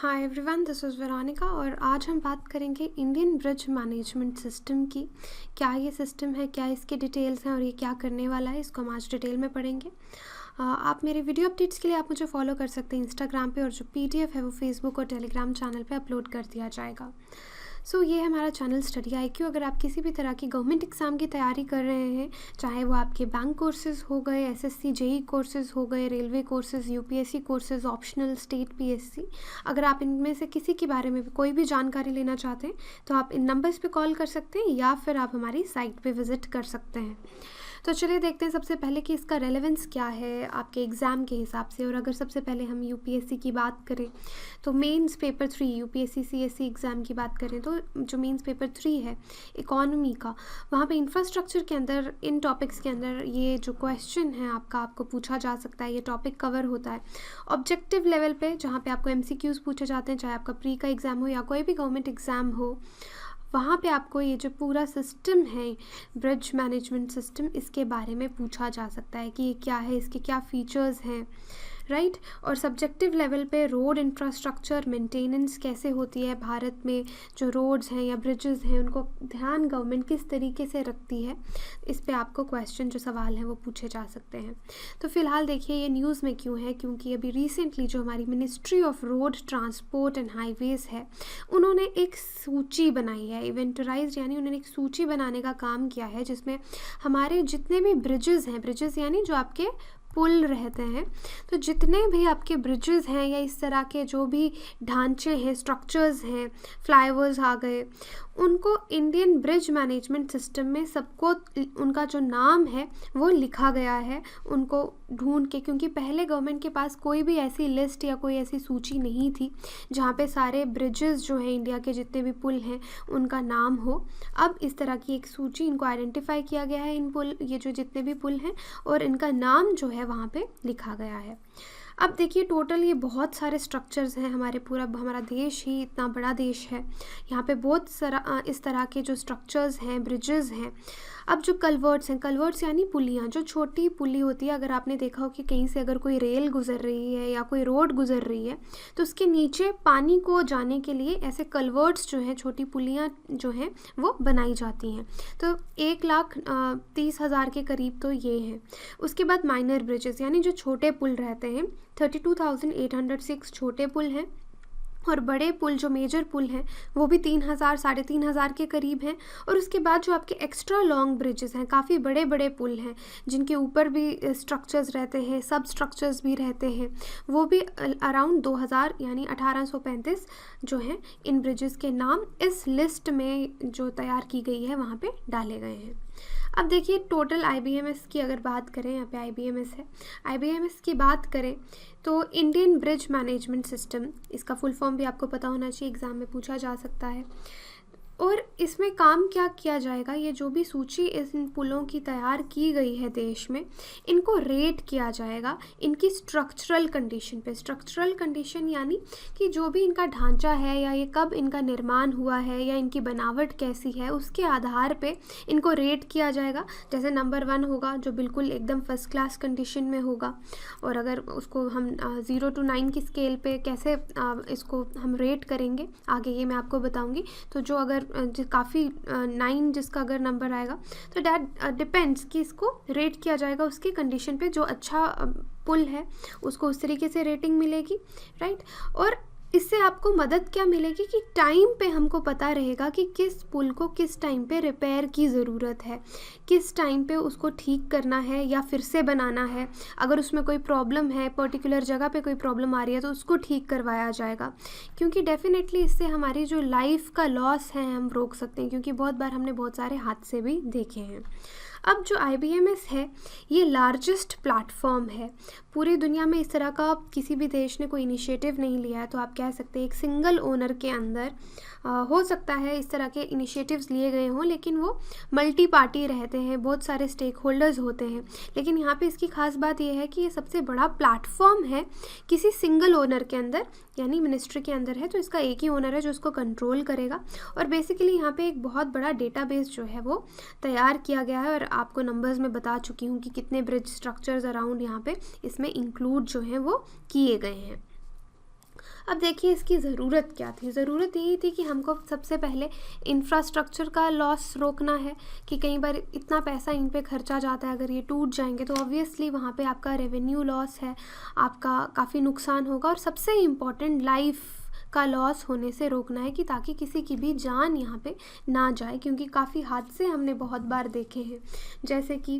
Hi everyone, this is Veronica और आज हम बात करेंगे इंडियन ब्रिज मैनेजमेंट सिस्टम की। क्या ये सिस्टम है, क्या इसके डिटेल्स हैं और ये क्या करने वाला है, इसको हम आज डिटेल में पढ़ेंगे। आप मेरे वीडियो अपडेट्स के लिए आप मुझे फॉलो कर सकते हैं इंस्टाग्राम पे, और जो पीडीएफ है वो फेसबुक और टेलीग्राम चैनल पे अपलोड कर दिया जाएगा। ये है हमारा चैनल स्टडी आईक्यू। अगर आप किसी भी तरह की गवर्नमेंट एग्ज़ाम की तैयारी कर रहे हैं, चाहे वो आपके बैंक कोर्सेज़ हो गए, एसएससी जेई कोर्सेज़ हो गए, railway courses, UPSC courses, optional, state PSC, अगर आप इनमें से किसी के बारे में भी कोई भी जानकारी लेना चाहते हैं तो आप इन नंबर्स पे कॉल कर सकते हैं या फिर आप हमारी साइट पे विज़िट कर सकते हैं। तो चलिए देखते हैं सबसे पहले कि इसका रेलेवेंस क्या है आपके एग्ज़ाम के हिसाब से। और अगर सबसे पहले हम यूपीएससी की बात करें तो mains paper 3, UPSC CSC exam की बात करें तो जो मेंस पेपर 3 है इकोनॉमी का, वहाँ पे इंफ्रास्ट्रक्चर के अंदर इन टॉपिक्स के अंदर ये जो क्वेश्चन है आपको पूछा जा सकता है। ये टॉपिक कवर होता है ऑब्जेक्टिव लेवल पे, जहाँ पे आपको एमसीक्यूज़ पूछे जाते हैं, चाहे आपका प्री का एग्ज़ाम हो या कोई भी गवर्नमेंट एग्ज़ाम हो। वहाँ पे आपको ये जो पूरा सिस्टम है ब्रिज मैनेजमेंट सिस्टम, इसके बारे में पूछा जा सकता है कि ये क्या है, इसके क्या फीचर्स हैं, राइट। और सब्जेक्टिव लेवल पे रोड इंफ्रास्ट्रक्चर मेंटेनेंस कैसे होती है भारत में, जो रोड्स हैं या ब्रिजेस हैं उनको ध्यान गवर्नमेंट किस तरीके से रखती है, इस पे आपको क्वेश्चन जो सवाल हैं वो पूछे जा सकते हैं। तो फिलहाल देखिए ये न्यूज़ में क्यों है, क्योंकि अभी रिसेंटली जो हमारी ministry of road transport and highways है, उन्होंने एक सूची बनाई है, इवेंटराइज यानी उन्होंने एक सूची बनाने का काम किया है जिसमें हमारे जितने भी ब्रिजेस हैं, ब्रिजेस यानी जो आपके पुल रहते हैं, तो जितने भी आपके ब्रिजेस हैं या इस तरह के जो भी ढांचे हैं, स्ट्रक्चर्स हैं, फ्लाईओवर्स आ गए, उनको इंडियन ब्रिज मैनेजमेंट सिस्टम में सबको उनका जो नाम है वो लिखा गया है उनको ढूंढ के, क्योंकि पहले गवर्नमेंट के पास कोई भी ऐसी लिस्ट या कोई ऐसी सूची नहीं थी जहाँ पे सारे ब्रिजेस जो हैं इंडिया के जितने भी पुल हैं उनका नाम हो। अब इस तरह की एक सूची, इनको आइडेंटिफाई किया गया है, इन पुल, ये जो जितने भी पुल हैं, और इनका नाम जो है वहाँ पे लिखा गया है। अब देखिए टोटल ये बहुत सारे स्ट्रक्चर्स हैं, हमारा देश ही इतना बड़ा देश है, यहाँ पे बहुत सारा इस तरह के जो स्ट्रक्चर्स हैं, ब्रिजेस हैं। अब जो कलवर्ट्स हैं, कलवर्ट्स यानी पुलियाँ, जो छोटी पुली होती है, अगर आपने देखा हो कि कहीं से अगर कोई रेल गुजर रही है या कोई रोड गुजर रही है तो उसके नीचे पानी को जाने के लिए ऐसे कलवर्ट्स जो हैं, छोटी पुलियाँ जो हैं वो बनाई जाती हैं। तो 1,30,000 के करीब तो ये हैं। उसके बाद माइनर ब्रिजेस यानी जो छोटे पुल रहते हैं, 32,806 छोटे पुल हैं, और बड़े पुल जो मेजर पुल हैं वो भी 3,000 3,500 के करीब हैं। और उसके बाद जो आपके एक्स्ट्रा लॉन्ग ब्रिजेस हैं, काफ़ी बड़े बड़े पुल हैं जिनके ऊपर भी स्ट्रक्चर्स रहते हैं, सब स्ट्रक्चर्स भी रहते हैं, वो भी अराउंड 2,000 यानी 1,835 जो हैं, इन ब्रिजेस के नाम इस लिस्ट में जो तैयार की गई है वहाँ पे डाले गए हैं। अब देखिए टोटल आईबीएमएस की अगर बात करें, यहाँ पे आईबीएमएस है, आईबीएमएस की बात करें तो इंडियन ब्रिज मैनेजमेंट सिस्टम, इसका फुल फॉर्म भी आपको पता होना चाहिए, एग्ज़ाम में पूछा जा सकता है। और इसमें काम क्या किया जाएगा, ये जो भी सूची इन पुलों की तैयार की गई है देश में, इनको रेट किया जाएगा इनकी स्ट्रक्चरल कंडीशन पे। स्ट्रक्चरल कंडीशन यानी कि जो भी इनका ढांचा है या ये कब इनका निर्माण हुआ है या इनकी बनावट कैसी है, उसके आधार पे इनको रेट किया जाएगा। जैसे नंबर 1 होगा जो बिल्कुल एकदम फर्स्ट क्लास कंडीशन में होगा, और अगर उसको हम 0 to 9 की स्केल पे कैसे इसको हम रेट करेंगे आगे ये मैं आपको बताऊँगी। तो जो अगर काफ़ी 9 जिसका अगर नंबर आएगा तो डैट डिपेंड्स कि इसको रेट किया जाएगा उसकी कंडीशन पे, जो अच्छा पुल है उसको उस तरीके से रेटिंग मिलेगी, राइट। और इससे आपको मदद क्या मिलेगी कि टाइम पे हमको पता रहेगा कि किस पुल को किस टाइम पे रिपेयर की ज़रूरत है, किस टाइम पे उसको ठीक करना है या फिर से बनाना है। अगर उसमें कोई प्रॉब्लम है, पर्टिकुलर जगह पे कोई प्रॉब्लम आ रही है तो उसको ठीक करवाया जाएगा, क्योंकि डेफिनेटली इससे हमारी जो लाइफ का लॉस है हम रोक सकते हैं, क्योंकि बहुत बार हमने बहुत सारे हादसे भी देखे हैं। अब जो आईबीएमएस है ये लार्जेस्ट प्लेटफॉर्म है पूरी दुनिया में। इस तरह का किसी भी देश ने कोई इनिशिएटिव नहीं लिया है, तो आप कह सकते हैं एक सिंगल ओनर के अंदर हो सकता है इस तरह के इनिशिएटिव्स लिए गए हों, लेकिन वो मल्टी पार्टी रहते हैं, बहुत सारे स्टेक होल्डर्स होते हैं। लेकिन यहाँ पे इसकी खास बात ये है कि ये सबसे बड़ा प्लेटफॉर्म है किसी सिंगल ओनर के अंदर, यानी मिनिस्ट्री के अंदर है, तो इसका एक ही ओनर है जो इसको कंट्रोल करेगा। और बेसिकली यहाँ पे एक बहुत बड़ा डेटाबेस जो है वो तैयार किया गया है, और आपको नंबर्स में बता चुकी हूँ कि कितने ब्रिज स्ट्रक्चर्स अराउंड यहाँ पे इसमें इंक्लूड जो हैं वो किए गए हैं। अब देखिए इसकी ज़रूरत क्या थी। ज़रूरत यही थी कि हमको सबसे पहले इंफ्रास्ट्रक्चर का लॉस रोकना है कि कई बार इतना पैसा इन पे खर्चा जाता है, अगर ये टूट जाएंगे तो ऑब्वियसली वहाँ पे आपका रेवेन्यू लॉस है, आपका काफ़ी नुकसान होगा। और सबसे इम्पॉर्टेंट लाइफ का लॉस होने से रोकना है कि ताकि किसी की भी जान यहाँ पे ना जाए, क्योंकि काफ़ी हादसे हमने बहुत बार देखे हैं। जैसे कि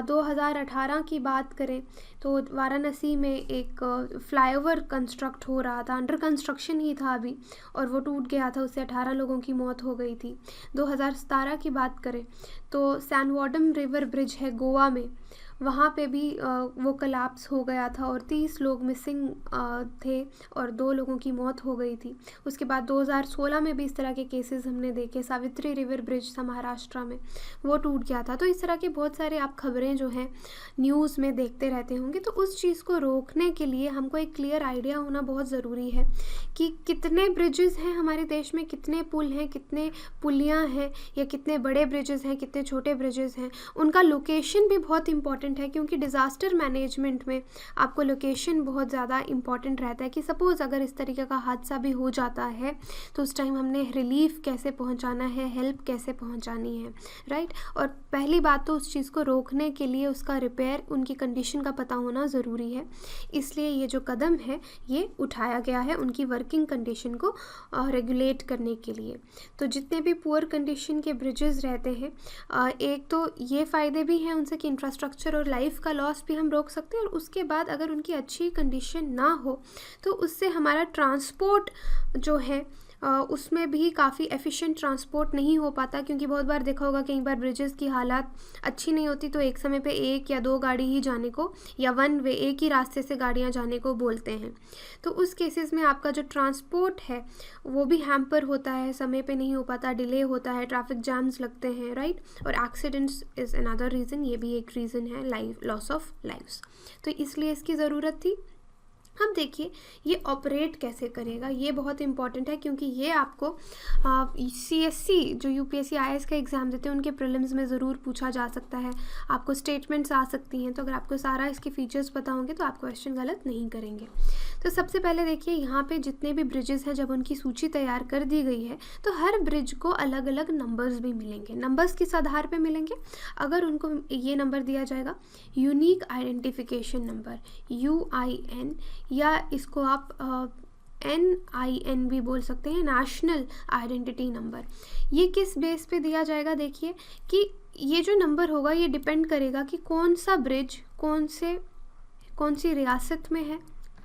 2018 की बात करें तो वाराणसी में एक फ्लाईओवर कंस्ट्रक्ट हो रहा था, अंडर कंस्ट्रक्शन ही था अभी, और वो टूट गया था, उससे 18 लोगों की मौत हो गई थी। 2017 की बात करें तो सैनवॉर्डम रिवर ब्रिज है गोवा में, वहाँ पे भी वो कोलैप्स हो गया था और 30 लोग मिसिंग थे और 2 लोगों की मौत हो गई थी। उसके बाद 2016 में भी इस तरह के केसेस हमने देखे। सावित्री रिवर ब्रिज था महाराष्ट्र में, वो टूट गया था। तो इस तरह के बहुत सारे आप खबरें जो हैं न्यूज़ में देखते रहते होंगे। तो उस चीज़ को रोकने के लिए हमको एक क्लियर आइडिया होना बहुत ज़रूरी है कि कितने ब्रिजेज़ हैं हमारे देश में, कितने पुल हैं, कितने पुलियाँ हैं, या कितने बड़े ब्रिजेज़ हैं, कितने छोटे ब्रिजेज़ हैं। उनका लोकेशन भी बहुत इंपॉर्टेंट है, क्योंकि डिज़ास्टर मैनेजमेंट में आपको लोकेशन बहुत ज़्यादा इंपॉर्टेंट रहता है कि सपोज़ अगर इस तरीके का हादसा भी हो जाता है तो उस टाइम हमने रिलीफ कैसे पहुंचाना है, हेल्प कैसे पहुंचानी है, राइट। और पहली बात तो उस चीज़ को रोकने के लिए उसका रिपेयर, उनकी कंडीशन का पता होना ज़रूरी है। इसलिए ये जो कदम है ये उठाया गया है उनकी वर्किंग कंडीशन को रेगुलेट करने के लिए। तो जितने भी पुअर कंडीशन के ब्रिजेस रहते हैं, एक तो ये फ़ायदे भी हैं उनसे कि इंफ्रास्ट्रक्चर और लाइफ का लॉस भी हम रोक सकते हैं, और उसके बाद अगर उनकी अच्छी कंडीशन ना हो तो उससे हमारा ट्रांसपोर्ट जो है उसमें भी काफ़ी एफिशिएंट ट्रांसपोर्ट नहीं हो पाता, क्योंकि बहुत बार देखा होगा कई बार ब्रिजेस की हालत अच्छी नहीं होती तो एक समय पे 1 या 2 गाड़ी ही जाने को, या वन वे एक ही रास्ते से गाड़ियाँ जाने को बोलते हैं। तो उस केसेस में आपका जो ट्रांसपोर्ट है वो भी हैम्पर होता है, समय पे नहीं हो पाता, डिले होता है, ट्रैफिक जैम्स लगते हैं, राइट। और एक्सीडेंट्स इज़ अनदर रीज़न, ये भी एक रीज़न है, लाइफ लॉस ऑफ लाइफ्स। तो इसलिए इसकी ज़रूरत थी। अब देखिए ये ऑपरेट कैसे करेगा, ये बहुत इंपॉर्टेंट है, क्योंकि ये आपको CSC जो UPSC IAS का एग्ज़ाम देते हैं उनके प्रीलिम्स में ज़रूर पूछा जा सकता है। आपको स्टेटमेंट्स आ सकती हैं, तो अगर आपको सारा इसके फीचर्स पता होंगे तो आप क्वेश्चन गलत नहीं करेंगे। तो सबसे पहले देखिए यहाँ पे जितने भी ब्रिजेस हैं, जब उनकी सूची तैयार कर दी गई है तो हर ब्रिज को अलग अलग नंबर्स भी मिलेंगे। नंबर्स किस आधार पे मिलेंगे? अगर उनको ये नंबर दिया जाएगा यूनिक आइडेंटिफिकेशन नंबर UIN, या इसको आप NIN भी बोल सकते हैं, नेशनल आइडेंटिटी नंबर। ये किस बेस पे दिया जाएगा? देखिए कि ये जो नंबर होगा ये डिपेंड करेगा कि कौन सा ब्रिज कौन सी रियासत में है,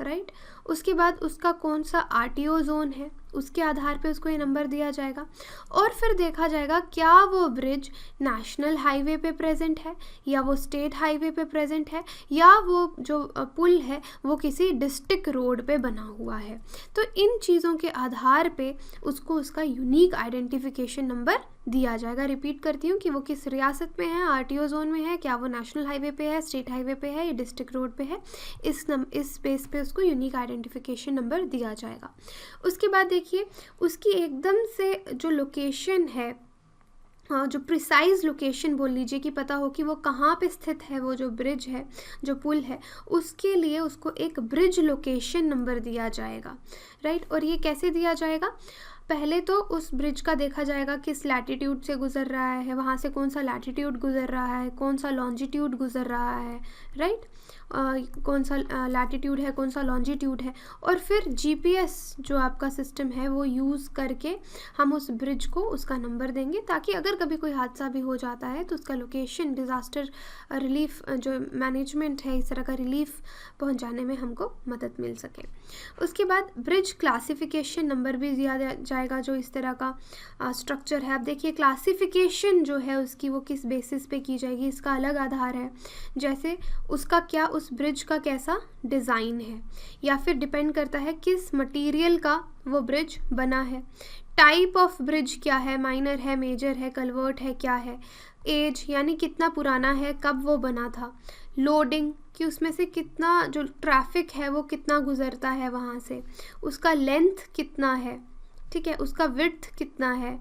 राइट। उसके बाद उसका कौन सा RTO जोन है, उसके आधार पे उसको ये नंबर दिया जाएगा। और फिर देखा जाएगा क्या वो ब्रिज नेशनल हाईवे पे प्रेजेंट है, या वो स्टेट हाईवे पे प्रेजेंट है, या वो जो पुल है वो किसी डिस्ट्रिक्ट रोड पे बना हुआ है। तो इन चीज़ों के आधार पे उसको उसका यूनिक आइडेंटिफिकेशन नंबर दिया जाएगा। रिपीट करती हूँ कि वो किस रियासत में है, RTO जोन में है, क्या वो नेशनल हाईवे पे है, स्टेट हाईवे पे है, या डिस्ट्रिक्ट रोड पे है, इस बेस पे उसको यूनिक आइडेंटिफिकेशन नंबर दिया जाएगा। उसके बाद देखिए उसकी एकदम से जो लोकेशन है, जो प्रिसाइज लोकेशन बोल लीजिए कि पता हो कि वो कहाँ पे स्थित है, वो जो ब्रिज है, जो पुल है, उसके लिए उसको एक ब्रिज लोकेशन नंबर दिया जाएगा, राइट। और ये कैसे दिया जाएगा? पहले तो उस ब्रिज का देखा जाएगा किस लैटिट्यूड से गुज़र रहा है, वहाँ से कौन सा लैटिट्यूड गुज़र रहा है, कौन सा लॉन्जिट्यूड गुज़र रहा है, राइट। कौन सा लैटिट्यूड है, कौन सा लॉन्जिट्यूड है। और फिर GPS जो आपका सिस्टम है वो यूज़ करके हम उस ब्रिज को उसका नंबर देंगे, ताकि अगर कभी कोई हादसा भी हो जाता है तो उसका लोकेशन, डिज़ास्टर रिलीफ जो मैनेजमेंट है, इस तरह का रिलीफ पहुंचाने में हमको मदद मिल सके। उसके बाद ब्रिज क्लासिफिकेशन नंबर भी दिया जाएगा, जो इस तरह का स्ट्रक्चर है। अब देखिए क्लासिफिकेशन जो है उसकी वो किस बेसिस पे की जाएगी, इसका अलग आधार है। जैसे उसका क्या, उस ब्रिज का कैसा डिज़ाइन है, या फिर डिपेंड करता है किस मटेरियल का वो ब्रिज बना है। टाइप ऑफ ब्रिज क्या है, माइनर है, मेजर है, कन्वर्ट है, क्या है। एज यानी कितना पुराना है, कब वो बना था। लोडिंग कि उसमें से कितना जो ट्रैफिक है वो कितना गुजरता है वहाँ से। उसका लेंथ कितना है, ठीक है, उसका विड्थ कितना है,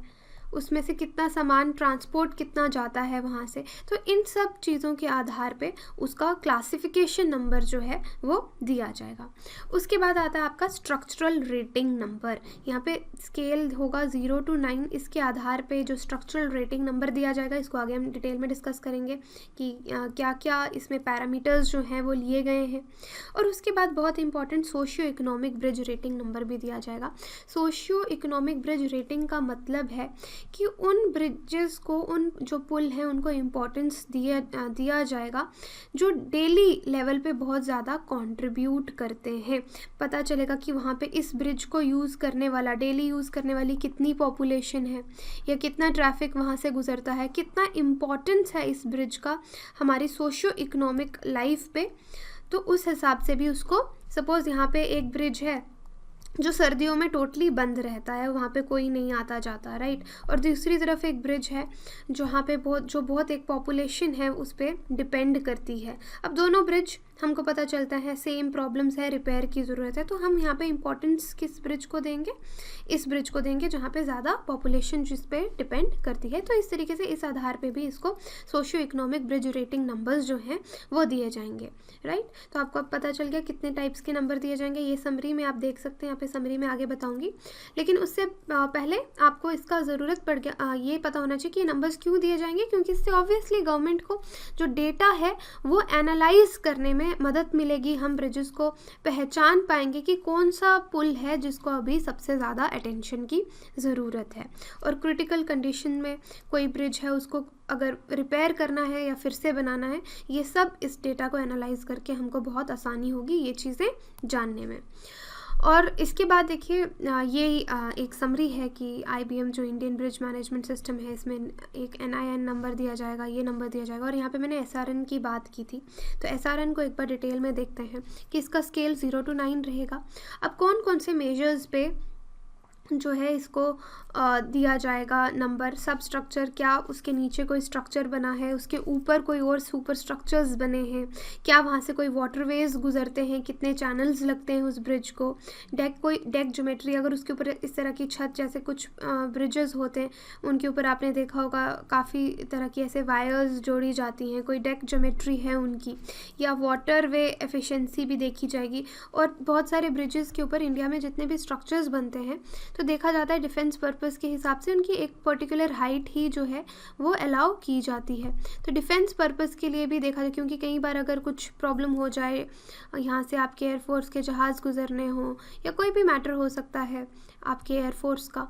उसमें से कितना सामान ट्रांसपोर्ट कितना जाता है वहाँ से। तो इन सब चीज़ों के आधार पे उसका क्लासिफिकेशन नंबर जो है वो दिया जाएगा। उसके बाद आता है आपका स्ट्रक्चरल रेटिंग नंबर। यहाँ पे स्केल होगा 0 to 9, इसके आधार पे जो स्ट्रक्चरल रेटिंग नंबर दिया जाएगा, इसको आगे हम डिटेल में डिस्कस करेंगे कि क्या क्या इसमें पैरामीटर्स जो हैं वो लिए गए हैं। और उसके बाद बहुत important socio economic bridge rating number भी दिया जाएगा। सोशियो इकोनॉमिक ब्रिज रेटिंग का मतलब है कि उन ब्रिजेस को, उन जो पुल हैं उनको इम्पोर्टेंस दिया जाएगा जो डेली लेवल पे बहुत ज़्यादा कंट्रीब्यूट करते हैं। पता चलेगा कि वहाँ पे इस ब्रिज को यूज़ करने वाला, डेली यूज़ करने वाली कितनी पॉपुलेशन है या कितना ट्रैफिक वहाँ से गुजरता है, कितना इम्पोर्टेंस है इस ब्रिज का हमारी सोशियो इकोनॉमिक लाइफ पे। तो उस हिसाब से भी उसको, सपोज़ यहाँ पे एक ब्रिज है जो सर्दियों में टोटली बंद रहता है, वहाँ पे कोई नहीं आता जाता, राइट, और दूसरी तरफ एक ब्रिज है जहाँ पे बहुत एक पॉपुलेशन है उस पर डिपेंड करती है। अब दोनों ब्रिज हमको पता चलता है सेम प्रॉब्लम्स है, रिपेयर की ज़रूरत है, तो हम यहाँ पे इम्पोर्टेंस किस ब्रिज को देंगे, इस ब्रिज को देंगे जहाँ पे ज़्यादा पॉपुलेशन जिस पे डिपेंड करती है। तो इस तरीके से इस आधार पे भी इसको socio economic bridge rating numbers जो हैं वो दिए जाएंगे, राइट। तो आपको अब पता चल गया कितने टाइप्स के नंबर दिए जाएंगे। ये समरी में आप देख सकते हैं, यहाँ पे समरी में आगे बताऊँगी, लेकिन उससे पहले आपको इसका ज़रूरत पड़ गया ये पता होना चाहिए कि ये नंबर्स क्यों दिए जाएंगे, क्योंकि इससे ऑब्वियसली गवर्नमेंट को जो डेटा है वो एनालाइज करने में मदद मिलेगी। हम ब्रिजेस को पहचान पाएंगे कि कौन सा पुल है जिसको अभी सबसे ज़्यादा अटेंशन की ज़रूरत है, और क्रिटिकल कंडीशन में कोई ब्रिज है उसको अगर रिपेयर करना है या फिर से बनाना है, ये सब इस डेटा को एनालाइज करके हमको बहुत आसानी होगी ये चीज़ें जानने में। और इसके बाद देखिए ये एक समरी है कि IBM जो इंडियन ब्रिज मैनेजमेंट सिस्टम है, इसमें एक NIN नंबर दिया जाएगा, ये नंबर दिया जाएगा, और यहाँ पे मैंने SRN की बात की थी, तो SRN को एक बार डिटेल में देखते हैं कि इसका स्केल 0 to 9 रहेगा। अब कौन कौन से मेजर्स पे जो है इसको दिया जाएगा नंबर, सब स्ट्रक्चर, क्या उसके नीचे कोई स्ट्रक्चर बना है, उसके ऊपर कोई और सुपर स्ट्रक्चर्स बने हैं, क्या वहाँ से कोई वाटरवेज गुजरते हैं, कितने चैनल्स लगते हैं उस ब्रिज को, कोई डेक ज्योमेट्री, अगर उसके ऊपर इस तरह की छत जैसे कुछ ब्रिजेस होते हैं उनके ऊपर आपने देखा होगा काफ़ी तरह की ऐसे वायर्स जोड़ी जाती हैं, कोई डेक ज्योमेट्री है उनकी, या वाटरवे एफिशिएंसी भी देखी जाएगी। और बहुत सारे ब्रिजेस के ऊपर इंडिया में जितने भी स्ट्रक्चर्स बनते हैं तो देखा जाता है डिफेंस पर्पस के हिसाब से उनकी एक पर्टिकुलर हाइट ही जो है वो अलाउ की जाती है। तो डिफेंस पर्पस के लिए भी देखा जाए, क्योंकि कई बार अगर कुछ प्रॉब्लम हो जाए, यहाँ से आपके एयरफोर्स के जहाज़ गुजरने हों या कोई भी मैटर हो सकता है आपके एयरफोर्स का,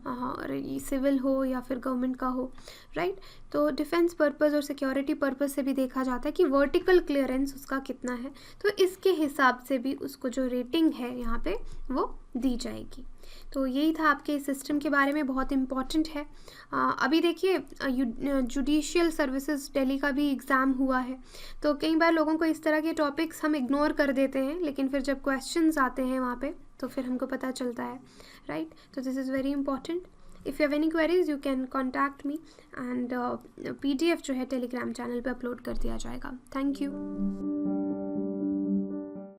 और सिविल हो या फिर गवर्नमेंट का हो, राइट, तो डिफेंस पर्पस और सिक्योरिटी पर्पस से भी देखा जाता है कि वर्टिकल क्लियरेंस उसका कितना है, तो इसके हिसाब से भी उसको जो रेटिंग है यहाँ पे वो दी जाएगी। तो यही था आपके सिस्टम के बारे में, बहुत इम्पॉर्टेंट है। अभी देखिए जुडिशियल सर्विसेज दिल्ली का भी एग्ज़ाम हुआ है, तो कई बार लोगों को इस तरह के टॉपिक्स हम इग्नोर कर देते हैं, लेकिन फिर जब क्वेश्चंस आते हैं वहाँ पे तो फिर हमको पता चलता है, राइट। तो this is very important. If you have any queries you can contact me, and PDF जो है टेलीग्राम चैनल पे अपलोड कर दिया जाएगा। Thank you.